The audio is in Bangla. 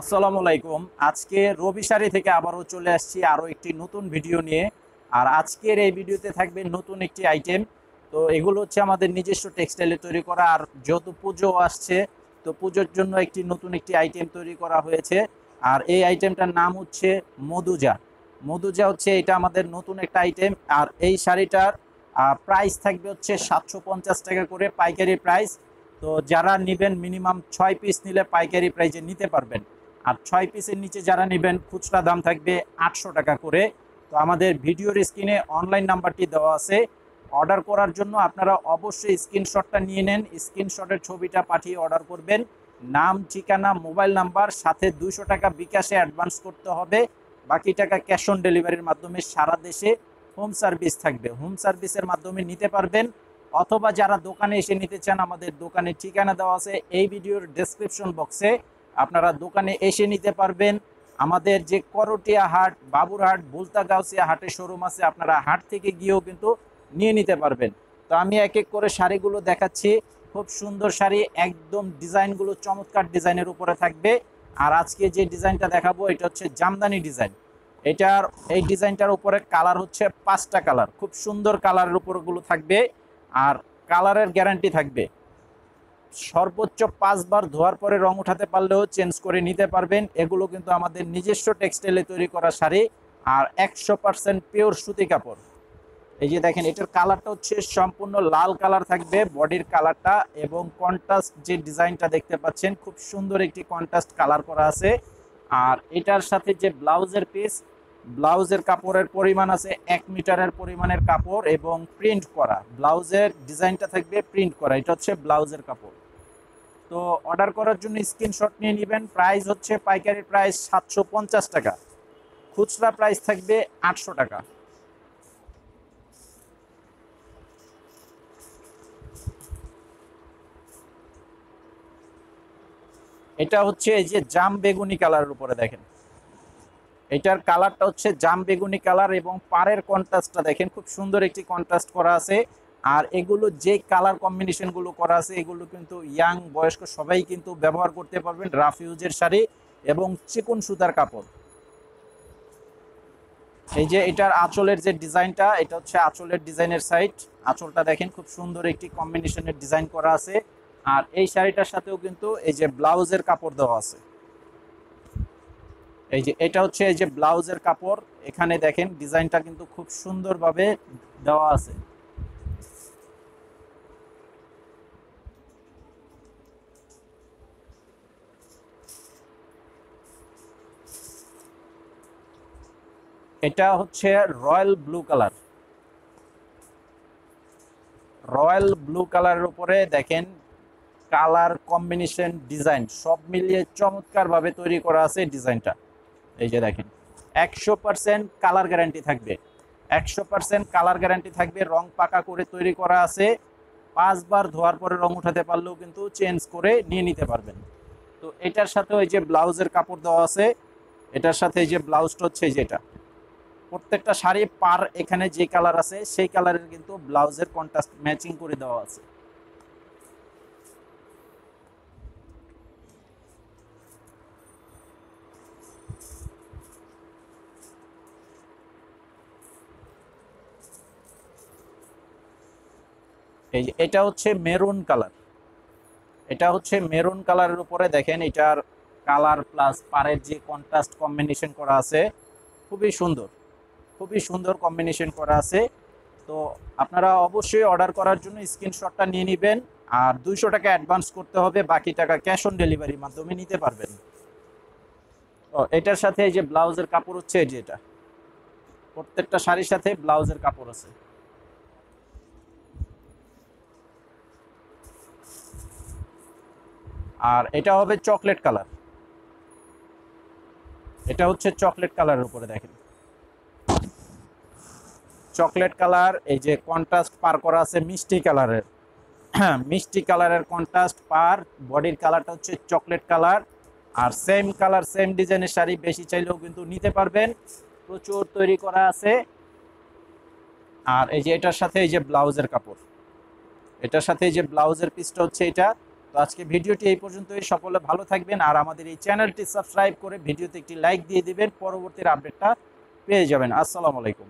আসসালামু আলাইকুম। আজকে রবি শাড়ি থেকে আবারও চলে আসছি আরও একটি নতুন ভিডিও নিয়ে। আর আজকের এই ভিডিওতে থাকবে নতুন একটি আইটেম। তো এগুলো হচ্ছে আমাদের নিজস্ব টেক্সটাইলে তৈরি করা। আর যেহেতু পুজো আসছে, তো পুজোর জন্য নতুন একটি আইটেম তৈরি করা হয়েছে। আর এই আইটেমটার নাম হচ্ছে মধুজা। মধুজা হচ্ছে এটা আমাদের নতুন একটা আইটেম। আর এই শাড়িটার প্রাইস থাকবে হচ্ছে 750 টাকা করে পাইকারি প্রাইস। তো যারা নেবেন মিনিমাম 6 পিস নিলে পাইকারি প্রাইসে নিতে পারবেন। আর 6 পিসের নিচে যারা নেবেন খুচরা দাম থাকবে 800 টাকা করে। তো আমাদের ভিডিওর স্ক্রিনে অনলাইন নাম্বারটি দেওয়া আছে। অর্ডার করার জন্য আপনারা অবশ্যই স্ক্রিনশটটা নিয়ে নেন, স্ক্রিনশটের ছবিটা পাঠিয়ে অর্ডার করবেন। নাম, ঠিকানা, মোবাইল নাম্বার, সাথে 200 টাকা বিকাশে অ্যাডভান্স করতে হবে। বাকি টাকা ক্যাশ অন ডেলিভারির মাধ্যমে সারা দেশে হোম সার্ভিস থাকবে, হোম সার্ভিসের মাধ্যমে নিতে পারবেন। অথবা যারা দোকানে এসে নিতে চান, আমাদের দোকানের ঠিকানা দেওয়া আছে এই ভিডিওর ডেসক্রিপশন বক্সে। আপনারা দোকানে এসে নিতে পারবেন। আমাদের যে করটিয়া হাট, বাবুরহাট, বুলতা গাউসিয়া হাটের শোরুম আছে, আপনারা হাট থেকে গিয়েও কিন্তু নিয়ে নিতে পারবেন। তো আমি এক এক করে শাড়িগুলো দেখাচ্ছি। খুব সুন্দর শাড়ি, একদম ডিজাইনগুলো চমৎকার ডিজাইনের উপরে থাকবে। আর আজকে যে ডিজাইনটা দেখাবো এটা হচ্ছে জামদানি ডিজাইন। এটার এই ডিজাইনটার উপরে কালার হচ্ছে 5টা কালার, খুব সুন্দর কালারের উপরগুলো থাকবে। আর কালারের গ্যারান্টি থাকবে। সর্বোচ্চ 5 বার ধোয়ার পরে রং উঠাতে পারলেও চেঞ্জ করে নিতে পারবেন। এগুলো কিন্তু আমাদের নিজস্ব টেক্সটাইলে তৈরি করা শাড়ি। আর 100% পিওর সুতি কাপড়। এই যে দেখেন, এটার কালারটা হচ্ছে সম্পূর্ণ লাল কালার থাকবে বডির কালারটা, এবং কন্ট্রাস্ট যে ডিজাইনটা দেখতে পাচ্ছেন খুব সুন্দর একটি কন্ট্রাস্ট কালার করা আছে। আর এটার সাথে যে ব্লাউজের পিস, ব্লাউজের কাপড়ের পরিমাণ আছে 1 মিটারের পরিমাণের কাপড়, এবং প্রিন্ট করা ব্লাউজের ডিজাইনটা থাকবে প্রিন্ট করা। এটা হচ্ছে ব্লাউজের কাপড়। তো অর্ডার করার জন্য স্ক্রিনশট নিয়ে নেবেন। প্রাইস হচ্ছে পাইকারি প্রাইস 750 টাকা, খুচরা প্রাইস থাকবে 800 টাকা। এটা হচ্ছে এই যে জাম বেগুনি কালারের উপরে দেখেন, এটার কালারটা হচ্ছে জাম বেগুনি কালার, এবং পাড়ের কন্ট্রাস্টটা দেখেন খুব সুন্দর একটি কন্ট্রাস্ট করা আছে। আর এগুলো যে কালার কম্বিনেশনগুলো করা আছে এগুলো কিন্তু ইয়াং বয়স্ক সবাই কিন্তু ব্যবহার করতে পারবেন। রাফ ইউজের শাড়ি এবং চিকন সুতার কাপড়। এই যে এটার আঁচলের যে ডিজাইনটা, এটা হচ্ছে আঁচলের ডিজাইনের সাইড। আঁচলটা দেখেন খুব সুন্দর একটি কম্বিনেশনের ডিজাইন করা আছে। আর এই শাড়িটার সাথেও কিন্তু এই যে ব্লাউজের কাপড় দেওয়া আছে। এই যে এটা হচ্ছে এই যে ব্লাউজের কাপড়, এখানে দেখেন ডিজাইনটা কিন্তু খুব সুন্দরভাবে দেওয়া আছে। এটা হচ্ছে royal blue colour. Royal blue কালারের উপরে দেখেন কালার কম্বিনেশন ডিজাইন সব মিলিয়ে চমৎকার ভাবে তৈরি করা আছে ডিজাইনটা। এই যে দেখেন, 100% কালার গ্যারান্টি থাকবে। 100% কালার গ্যারান্টি থাকবে, রং পাকা করে তৈরি করা আছে। 5 বার ধোয়ার পরে রং উঠাতে পারলেও কিন্তু চেঞ্জ করে নিয়ে নিতে পারবেন। তো এটার সাথে ওই যে ব্লাউজের কাপড় দেওয়া আছে। এটার সাথে এই যে ব্লাউজটা হচ্ছে যেটা, প্রত্যেকটা শাড়ি পার এখানে যে কালার আছে সেই কালারের কিন্তু ব্লাউজের কন্ট্রাস্ট ম্যাচিং করে দেওয়া আছে। এই যে এটা হচ্ছে মেরুন কালার। এটা হচ্ছে মেরুন কালারের উপরে দেখেন এটার কালার প্লাস পাড়ের যে কন্ট্রাস্ট কম্বিনেশন করা আছে খুবই সুন্দর, খুবই সুন্দর কম্বিনেশন করা আছে। তো আপনারা অবশ্যই অর্ডার করার জন্য স্ক্রিনশটটা নিয়ে নেবেন। আর 200 টাকা অ্যাডভান্স করতে হবে, বাকি টাকা ক্যাশ অন ডেলিভারির মাধ্যমে নিতে পারবেন। ও এটার সাথে এই যে ব্লাউজের কাপড় হচ্ছে এই যে এটা, প্রত্যেকটা শাড়ির সাথে ব্লাউজের কাপড় আছে। আর এটা হবে চকলেট কালার। এটা হচ্ছে চকলেট কালারের উপরে দেখেন, চকলেট কালার। এই যে কন্ট্রাস্ট পার করা আছে মিষ্টি কালারের। হ্যাঁ, মিষ্টি কালারের কন্ট্রাস্ট পার, বডির কালারটা হচ্ছে চকলেট কালার। আর সেম কালার সেম ডিজাইনের শাড়ি বেশি চাইলেও কিন্তু নিতে পারবেন, প্রচুর তৈরি করা আছে। আর এই যে এটার সাথে এই যে ব্লাউজের কাপড়, এটার সাথে এই যে ব্লাউজের পিসটা হচ্ছে এটা। তো আজকে ভিডিওটি এই পর্যন্তই। সকলে ভালো থাকবেন আর আমাদের এই চ্যানেলটি সাবস্ক্রাইব করে ভিডিওতে একটি লাইক দিয়ে দিবেন, পরবর্তীর আপডেটটা পেয়ে যাবেন। আসসালামু আলাইকুম।